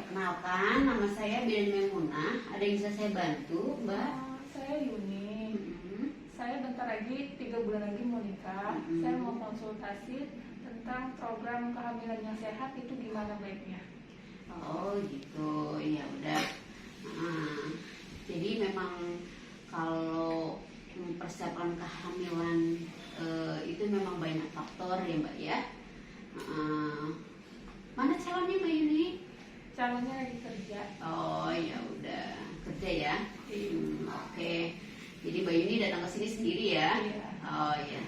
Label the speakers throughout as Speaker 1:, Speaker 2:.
Speaker 1: Perkenalkan, nama saya Bian Memunah. Ada yang bisa saya bantu, Mbak?
Speaker 2: Saya Yuni. Saya bentar lagi 3 bulan lagi mau nikah. Saya mau konsultasi tentang program kehamilan yang sehat itu gimana baiknya.
Speaker 1: Oh gitu, ya udah. Jadi memang kalau persiapan kehamilan itu memang banyak faktor ya Mbak ya. Mana calonnya Mbak Yuni?
Speaker 2: Calonnya lagi kerja.
Speaker 1: Oh ya udah, kerja ya. Oke. Jadi Mbak Yuni datang ke sini sendiri ya?
Speaker 2: Iya.
Speaker 1: Oh ya.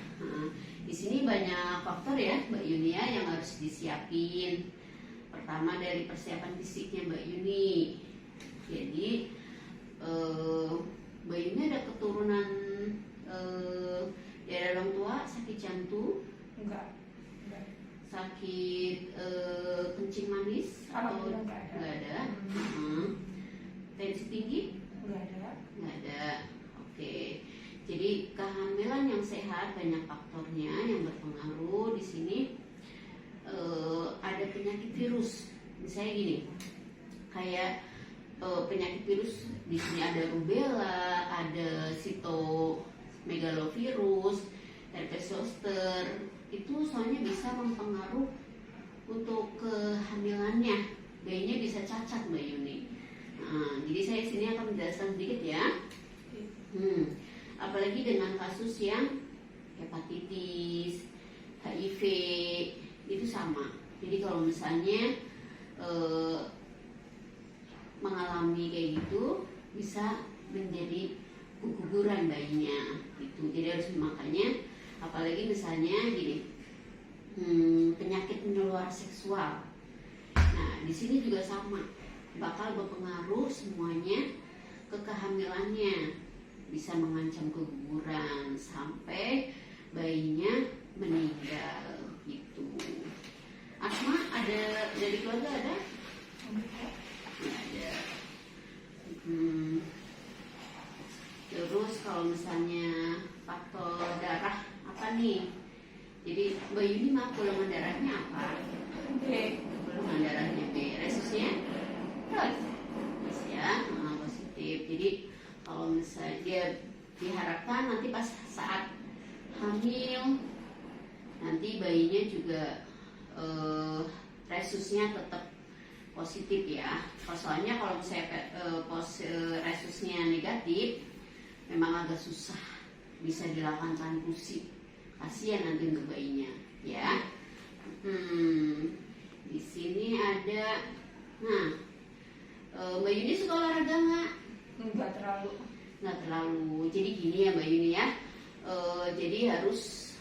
Speaker 1: Di sini banyak faktor ya Mbak Yuni ya yang harus disiapin. Pertama dari persiapan fisiknya Mbak Yuni. Jadi Mbak Yuni ada keturunan dari orang tua sakit jantung,
Speaker 2: Enggak.
Speaker 1: sakit kencing manis atau
Speaker 2: Alhamdulillah enggak ada.
Speaker 1: Tensi tinggi?
Speaker 2: Enggak ada.
Speaker 1: Nggak ada. Oke. Jadi kehamilan yang sehat banyak faktornya yang berpengaruh di sini. Ada penyakit virus. Misalnya gini, kayak penyakit virus di sini ada rubella, ada sitomegalovirus, herpes zoster. Itu soalnya bisa mempengaruhi untuk kehamilannya. Bayinya bisa cacat Mbak Yuni. Jadi saya sini akan menjelaskan sedikit ya. Apalagi dengan kasus yang hepatitis, HIV itu sama. Jadi kalau misalnya mengalami kayak gitu bisa menjadi keguguran bayinya gitu. Jadi harus makanya apalagi misalnya gini, penyakit menular seksual. Nah di sini juga sama, bakal berpengaruh semuanya ke kehamilannya, bisa mengancam keguguran sampai bayinya meninggal gitu. Asma ada dari keluarga ada? Nggak ada. Terus kalau misalnya faktor darah apa nih? Jadi Mbak Yuni mah golongan darahnya apa?
Speaker 2: B.
Speaker 1: Golongan darahnya B. Resusnya? Yes ya, positif. Jadi kalau misalnya dia diharapkan nanti pas saat hamil nanti bayinya juga resusnya tetap positif ya. Soalnya kalau misalnya resusnya negatif memang agak susah bisa dilakukan transfusi. Kasihan nanti untuk bayinya ya. Di sini ada, Mbak Yuni suka olahraga nggak?
Speaker 2: Enggak terlalu.
Speaker 1: Nggak terlalu. Jadi gini ya Mbak Yuni ya. Jadi harus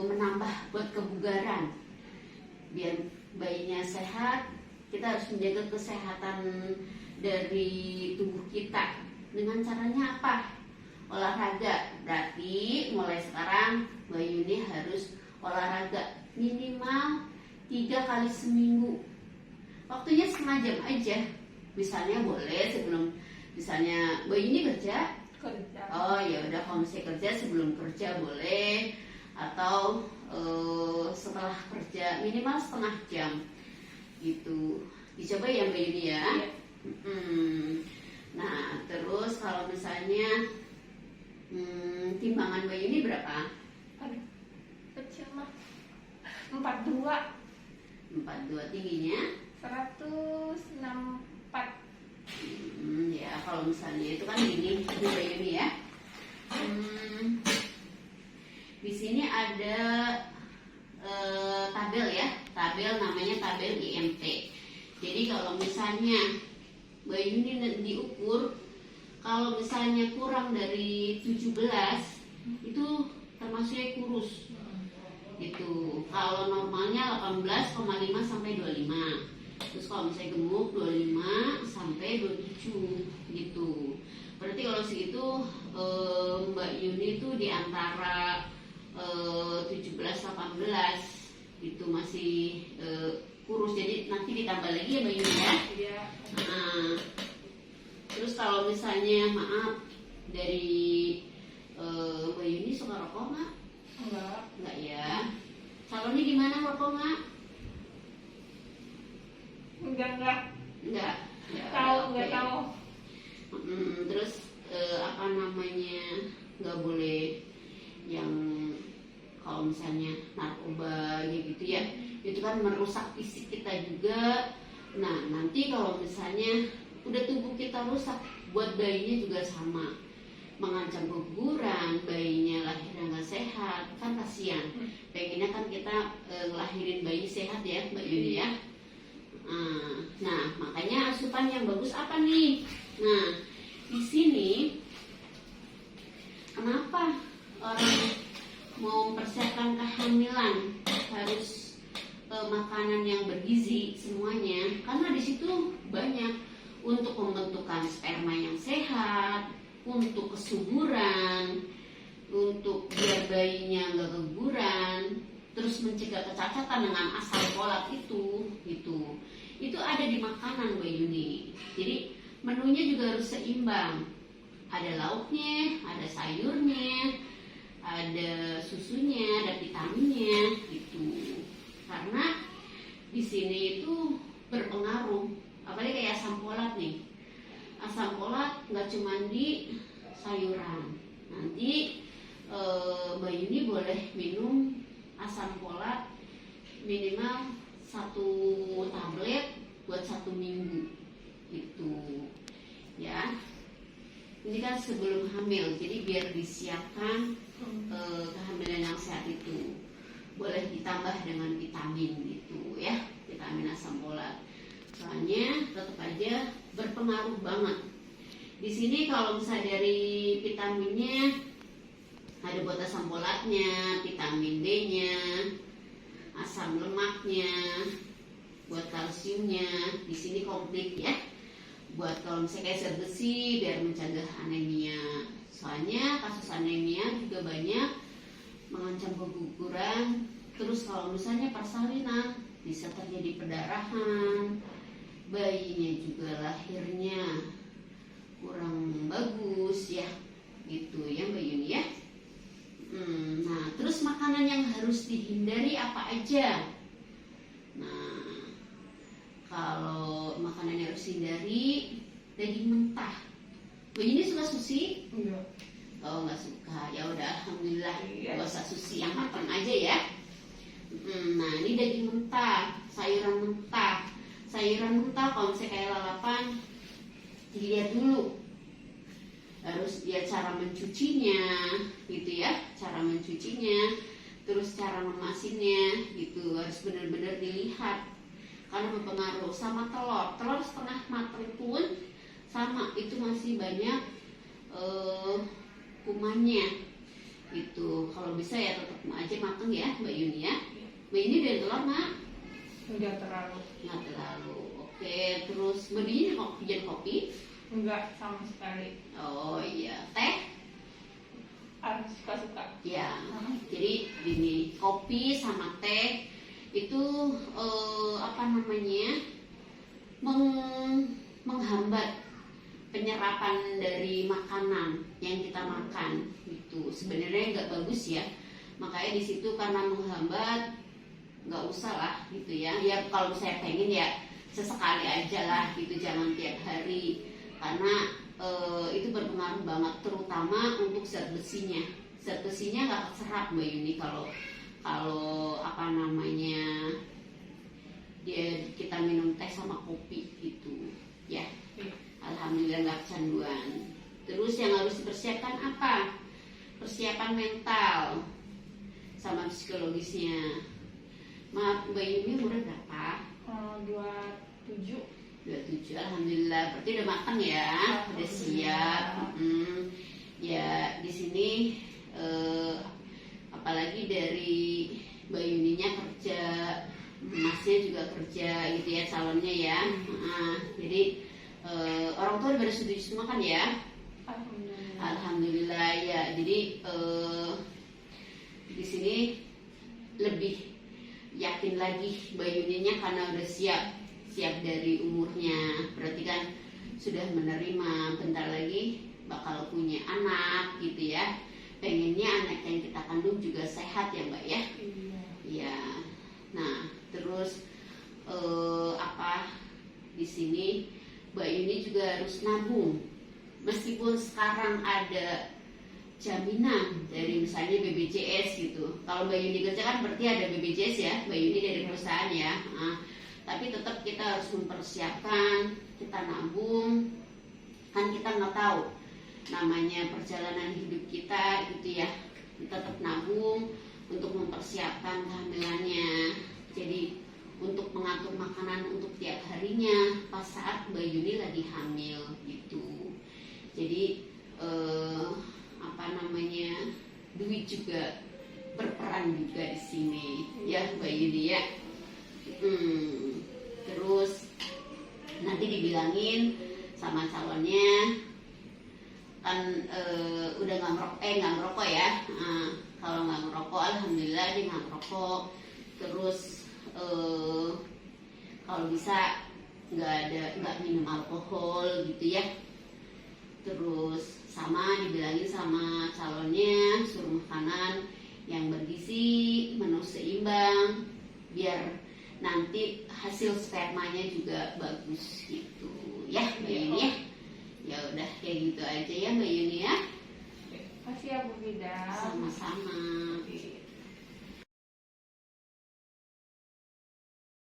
Speaker 1: menambah buat kebugaran. Biar bayinya sehat, kita harus menjaga kesehatan dari tubuh kita. Dengan caranya apa? Olahraga. Berarti mulai sekarang Mbak Yuni harus olahraga minimal 3 kali seminggu. Waktunya setengah jam aja. Misalnya boleh sebelum, misalnya Mbak Yuni kerja. Oh ya udah, kalau misalnya kerja sebelum kerja boleh, atau setelah kerja minimal setengah jam gitu. Dicoba ya Mbak Yuni ya. Nah terus kalau misalnya timbangan Mbak Yuni berapa?
Speaker 2: Aduh, kecil mah 42.
Speaker 1: 42. Tingginya
Speaker 2: 164.
Speaker 1: Ya kalau misalnya itu kan gini Mbak Yuni ya. Di sini ada tabel ya, tabel namanya tabel IMT. Jadi kalau misalnya Mbak Yuni diukur, kalau misalnya kurang dari 17 itu termasuknya kurus gitu. Kalau normalnya 18,5 sampai 25. Terus kalau misalnya gemuk 25 sampai 27 gitu. Berarti kalau segitu Mbak Yuni itu di antara 17-18 itu masih kurus. Jadi nanti ditambah lagi ya Mbak Yuni ya.
Speaker 2: Iya.
Speaker 1: Terus kalau misalnya maaf dari Mbak Yuni suka rokok nggak? Enggak ya. Calonnya gimana rokok nggak?
Speaker 2: Enggak.
Speaker 1: Enggak.
Speaker 2: Nggak
Speaker 1: Oke.
Speaker 2: tahu.
Speaker 1: Terus apa namanya, nggak boleh yang kalau misalnya narkoba gitu ya, itu kan merusak fisik kita juga. Nah nanti kalau misalnya udah tubuh kita rusak, buat bayinya juga sama, mengancam keguguran, bayinya lahirnya nggak sehat, kan kasihan. Pengennya kan kita ngelahirin bayi sehat ya Mbak Yuni ya. Nah makanya asupan yang bagus apa nih? Nah di sini kenapa orang mau mempersiapkan kehamilan harus makanan yang bergizi semuanya? Karena di situ banyak untuk pembentukan sperma yang sehat, untuk kesuburan, untuk biar bayinya nggak keguguran, terus mencegah kecacatan dengan asam folat itu ada di makanan Mbak Yuni. Jadi menunya juga harus seimbang, ada lauknya, ada sayurnya, ada susunya, ada vitaminnya gitu. Karena di sini itu berpengaruh, apalagi kayak asam folat nih. Asam folat nggak cuma di sayuran. Nanti Mbak Yuni boleh minum asam folat minimal 1 tablet buat 1 minggu gitu ya. Ini kan sebelum hamil, jadi biar disiapkan kehamilan yang sehat itu. Boleh ditambah dengan vitamin gitu ya, vitamin asam folat. Soalnya tetap aja berpengaruh banget. Di sini kalau misalnya dari vitaminnya ada buat asam folatnya, vitamin D-nya, asam lemaknya, buat kalsiumnya. Di sini komplit ya. Buat kalau misalnya kayak zat besi biar mencegah anemia. Soalnya kasus anemia juga banyak mengancam keguguran. Terus kalau misalnya persalinan bisa terjadi perdarahan, bayinya juga lahirnya kurang bagus ya, gitu ya Mbak Yuni ya. Nah terus makanan yang harus dihindari apa aja? Nah kalau makanan yang harus dihindari, daging mentah. Mbak Yuni suka sushi?
Speaker 2: Enggak.
Speaker 1: Oh nggak suka, ya udah alhamdulillah,
Speaker 2: Iya.
Speaker 1: gak usah sushi yang matang aja ya. Nah ini daging mentah, sayuran mentah. Sayuran mentah kalau misalnya kayak lalapan, dilihat dulu, harus dia cara mencucinya gitu ya, cara mencucinya, terus cara memasinnya gitu, harus benar-benar dilihat karena berpengaruh. Sama telur setengah matang pun sama, itu masih banyak kumannya itu. Kalau bisa ya tetap aja matang ya Mbak Yuni ya. Mbak Yuni dari telur nak?
Speaker 2: Enggak terlalu.
Speaker 1: Nggak terlalu. Oke, terus Mbak Yuni hujan kopi?
Speaker 2: Enggak sama sekali.
Speaker 1: Oh iya, teh?
Speaker 2: Suka-suka.
Speaker 1: Ya, jadi ini kopi sama teh itu apa namanya, menghambat penyerapan dari makanan yang kita makan itu. Sebenarnya nggak bagus ya, makanya di situ karena menghambat nggak usah lah gitu ya. Ya kalau saya pengen ya sesekali aja lah gitu, jangan tiap hari, karena itu berpengaruh banget, terutama untuk zat besinya. Zat besinya nggak keserap Mbak Yuni kalau apa namanya kita minum teh sama kopi gitu ya. Alhamdulillah nggak kecanduan. Terus yang harus dipersiapkan apa? Persiapan mental sama psikologisnya. Maaf Mbak Yuni umurnya berapa?
Speaker 2: 27.
Speaker 1: 27, alhamdulillah. Berarti udah matang ya, udah siap. Ya di sini apalagi dari Mbak Yuninya kerja, Masnya juga kerja gitu ya, calonnya ya. Jadi orang tua udah setuju semua kan ya?
Speaker 2: Alhamdulillah.
Speaker 1: Alhamdulillah ya. Jadi di sini lebih yakin lagi Mbak Yuninya karena udah siap dari umurnya. Berarti kan sudah menerima bentar lagi bakal punya anak gitu ya. Pengennya anak yang kita kandung juga sehat ya Mbak ya. Iya. Nah terus apa di sini Yuni juga harus nabung. Meskipun sekarang ada jaminan dari misalnya BPJS gitu. Kalau Mbak Yuni kerja kan berarti ada BPJS ya, Mbak Yuni dari perusahaan ya. Nah, tapi tetap kita harus mempersiapkan, kita nabung, kan kita nggak tahu namanya perjalanan hidup kita gitu ya. Kita tetap nabung untuk mempersiapkan kehamilannya. Jadi untuk mengatur makanan untuk tiap harinya pas saat Mbak Yuni lagi hamil gitu. Jadi duit juga berperan juga di sini ya Mbak Yuni ya. Terus nanti dibilangin sama calonnya kan udah nggak ngerokok ya. Kalau nggak ngerokok alhamdulillah dia nggak ngerokok. Terus kalau bisa nggak minum alkohol gitu ya. Terus sama dibilangin sama calonnya suruh makanan yang bergizi, menu seimbang, biar nanti hasil spermanya juga bagus gitu ya Mbak Yuni ya. Ya udah kayak gitu aja ya Mbak Yuni ya.
Speaker 2: Makasih ya Bu Bida.
Speaker 1: Sama-sama.